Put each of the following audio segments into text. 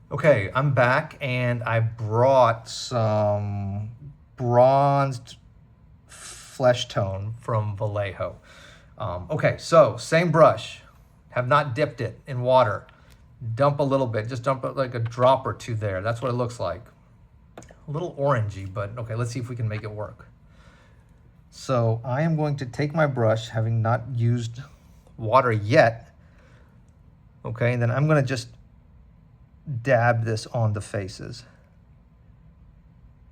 Okay, I'm back and I brought some bronzed flesh tone from Vallejo. Okay, so same brush, have not dipped it in water. Dump a little bit, just dump like a drop or two there. That's what it looks like. A little orangey, but okay, let's see if we can make it work. So I am going to take my brush, having not used water yet. Okay, and then I'm gonna just dab this on the faces.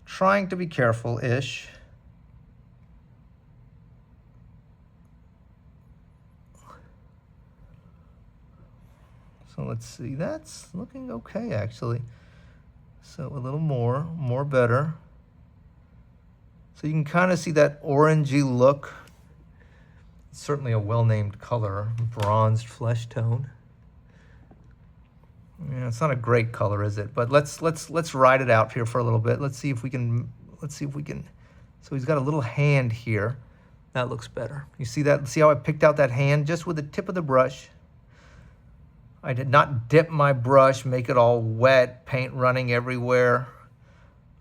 Trying to be careful-ish. So let's see, that's looking okay actually. So a little more better. So you can kind of see that orangey look. It's certainly a well-named color, bronzed flesh tone. Yeah, it's not a great color, is it? But let's ride it out here for a little bit. Let's see if we can. So he's got a little hand here. That looks better. You see that? See how I picked out that hand just with the tip of the brush? I did not dip my brush, make it all wet, paint running everywhere.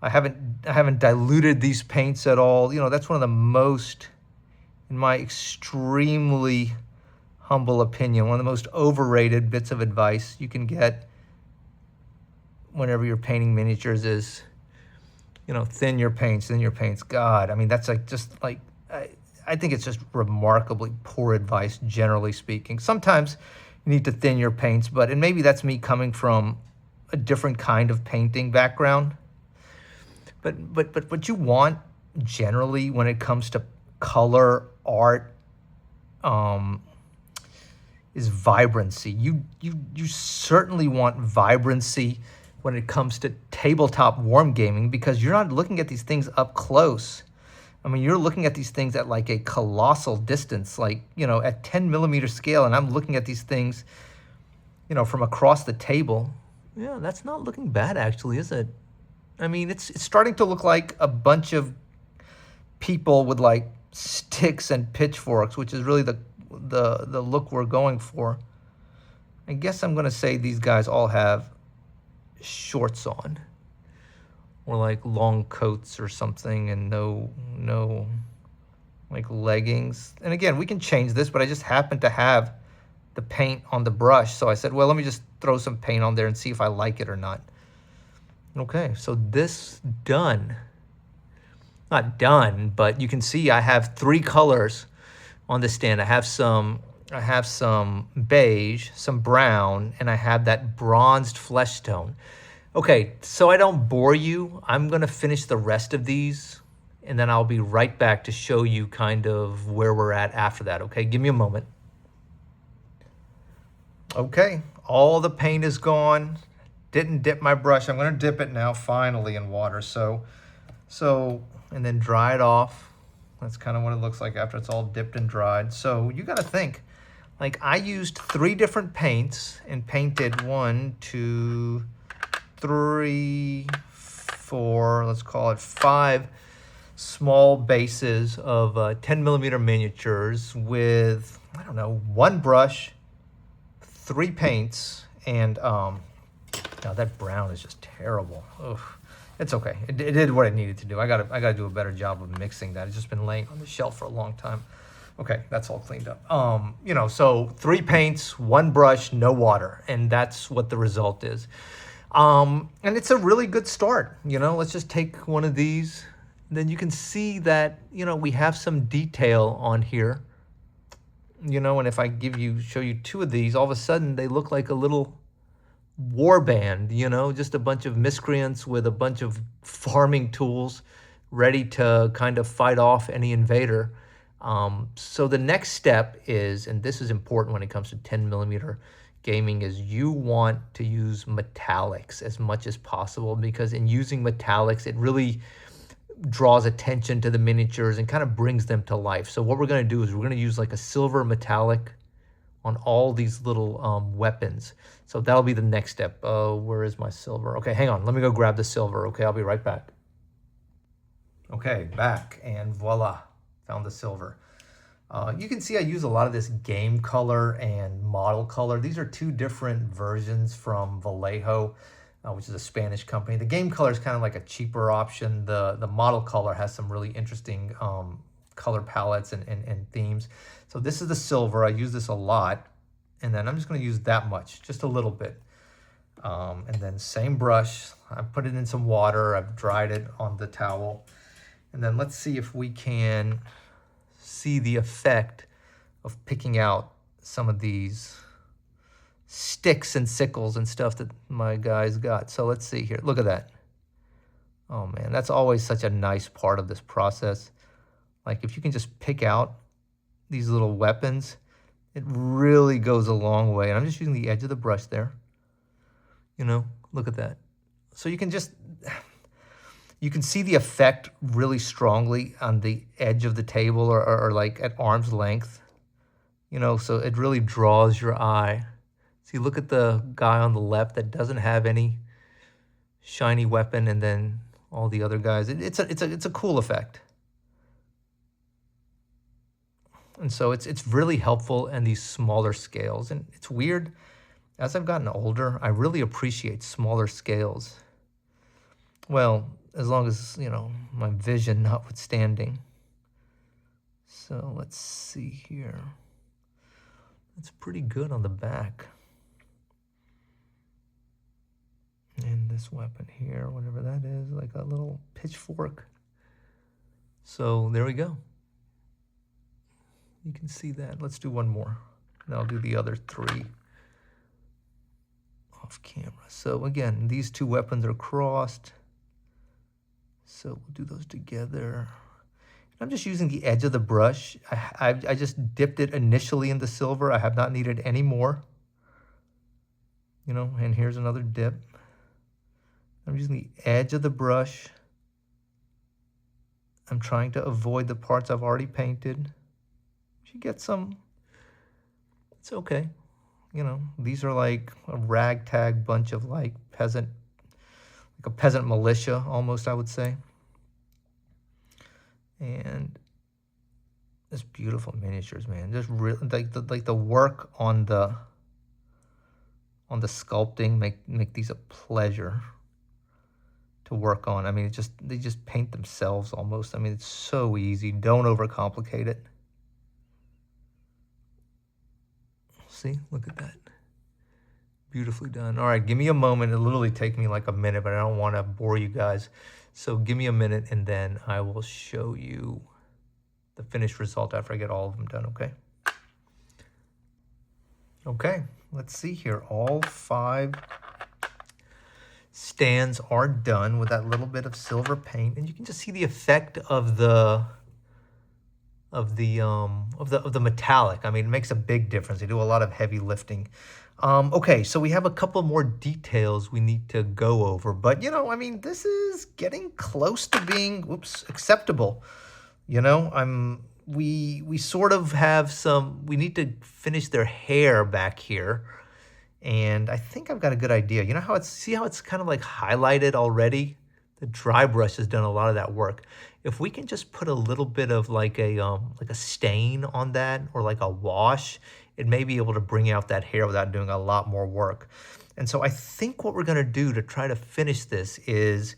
I haven't diluted these paints at all. You know, that's one of the most, in my extremely humble opinion, one of the most overrated bits of advice you can get whenever you're painting miniatures is, you know, thin your paints. God, I mean, that's like just like, I think it's just remarkably poor advice, generally speaking. Sometimes you need to thin your paints, and maybe that's me coming from a different kind of painting background. But what you want generally when it comes to color art, is vibrancy. You certainly want vibrancy when it comes to tabletop wargaming, because you're not looking at these things up close. I mean, you're looking at these things at like a colossal distance, like, you know, at 10mm scale, and I'm looking at these things, you know, from across the table. Yeah, that's not looking bad actually, is it? I mean, it's starting to look like a bunch of people with like sticks and pitchforks, which is really the look we're going for. I guess I'm gonna say these guys all have shorts on, or like long coats or something, and no like leggings. And again, we can change this, but I just happen to have the paint on the brush, so I said, well, let me just throw some paint on there and see if I like it or not. Okay, so this done. Not done, but you can see I have 3 colors on the stand. I have some beige, some brown, and I have that bronzed flesh tone. Okay, so I don't bore you, I'm gonna finish the rest of these, and then I'll be right back to show you kind of where we're at after that, okay? Give me a moment. Okay, all the paint is gone. Didn't dip my brush. I'm gonna dip it now finally in water. So, and then dry it off. That's kind of what it looks like after it's all dipped and dried. So you gotta think, like I used 3 different paints and painted 1, 2, 3, 4, let's call it 5 small bases of 10mm miniatures with, I don't know, 1 brush, 3 paints, and now that brown is just terrible. Ugh. It's okay. It did what it needed to do. I gotta do a better job of mixing that. It's just been laying on the shelf for a long time. Okay, that's all cleaned up. You know, so 3 paints, 1 brush, no water, and that's what the result is. And it's a really good start. You know, let's just take one of these. Then you can see that, you know, we have some detail on here. You know, and if I show you 2 of these, all of a sudden they look like a little war band, you know, just a bunch of miscreants with a bunch of farming tools ready to kind of fight off any invader. So the next step is, and this is important when it comes to 10mm gaming, is you want to use metallics as much as possible, because in using metallics, it really draws attention to the miniatures and kind of brings them to life. So what we're going to do is we're going to use like a silver metallic on all these little weapons. So that'll be the next step. Where is my silver? Okay, hang on. Let me go grab the silver. Okay, I'll be right back. Okay, back, and voila, found the silver. You can see I use a lot of this game color and model color. These are 2 different versions from Vallejo. which is a Spanish company. The game color is kind of like a cheaper option. The model color has some really interesting color palettes and themes. So this is the silver. I use this a lot. And then I'm just going to use that much, just a little bit. And then same brush. I put it in some water. I've dried it on the towel. And then let's see if we can see the effect of picking out some of these sticks and sickles and stuff that my guys got. So let's see here. Look at that. Oh man, that's always such a nice part of this process. Like if you can just pick out these little weapons, it really goes a long way. And I'm just using the edge of the brush there. You know, look at that. So you can just, you can see the effect really strongly on the edge of the table or like at arm's length. You know, so it really draws your eye. See, look at the guy on the left that doesn't have any shiny weapon, and then all the other guys. It's a cool effect. And so it's really helpful in these smaller scales. And it's weird, as I've gotten older, I really appreciate smaller scales. Well, as long as, you know, my vision notwithstanding. So let's see here. It's pretty good on the back. And this weapon here, whatever that is, like a little pitchfork. So there we go. You can see that. Let's do one more. And I'll do the other three off camera. So again, these two weapons are crossed. So we'll do those together. I'm just using the edge of the brush. I just dipped it initially in the silver. I have not needed any more. You know, and here's another dip. I'm using the edge of the brush. I'm trying to avoid the parts I've already painted. If you get some, it's okay. You know, these are like a ragtag bunch of like peasant, like a peasant militia almost, I would say. And just beautiful miniatures, man. Just really like the work on the sculpting make these a pleasure to work on. I mean, they just paint themselves almost. I mean, it's so easy. Don't overcomplicate it. See, look at that. Beautifully done. All right, give me a moment. It'll literally take me like a minute, but I don't want to bore you guys. So give me a minute and then I will show you the finished result after I get all of them done, okay? Okay, let's see here. All 5 stands are done with that little bit of silver paint, and you can just see the effect of the metallic. I mean, it makes a big difference. They do a lot of heavy lifting. Okay, so we have a couple more details we need to go over, but you know, I mean, this is getting close to being, acceptable. You know, we sort of have some, we need to finish their hair back here. And I think I've got a good idea. You know how see how it's kind of like highlighted already? The dry brush has done a lot of that work. If we can just put a little bit of like a stain on that, or like a wash, it may be able to bring out that hair without doing a lot more work. And so I think what we're gonna do to try to finish this is,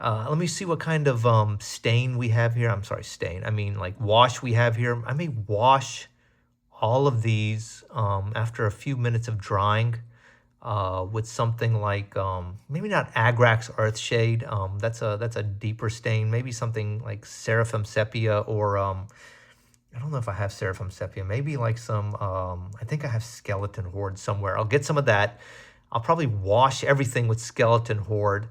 let me see what kind of stain we have here. I'm sorry, stain. I mean like wash we have here. I may wash all of these after a few minutes of drying with something like maybe not Agrax Earthshade. That's a deeper stain. Maybe something like Seraphim Sepia, or I don't know if I have Seraphim Sepia. Maybe like some I think I have Skeleton Horde somewhere. I'll get some of that. I'll probably wash everything with Skeleton Horde.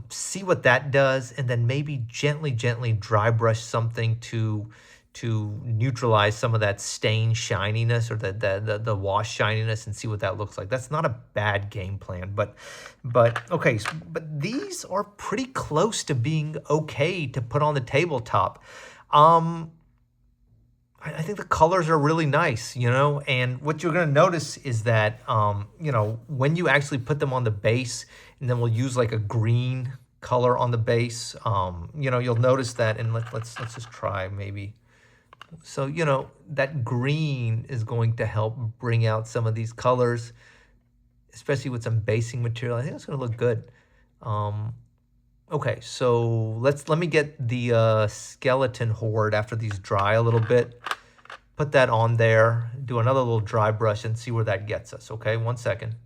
See what that does, and then maybe gently dry brush something to neutralize some of that stain shininess, or the wash shininess, and see what that looks like. That's not a bad game plan, but okay, but these are pretty close to being okay to put on the tabletop. I think the colors are really nice, you know, and what you're going to notice is that, you know, when you actually put them on the base, and then we'll use like a green color on the base, you know, you'll notice that, and let's just try maybe. So, you know, that green is going to help bring out some of these colors. especially with some basing material. I think it's going to look good. Okay, so let me get the skeleton horde after these dry a little bit. Put that on there, do another little dry brush and see where that gets us, okay? 1 second.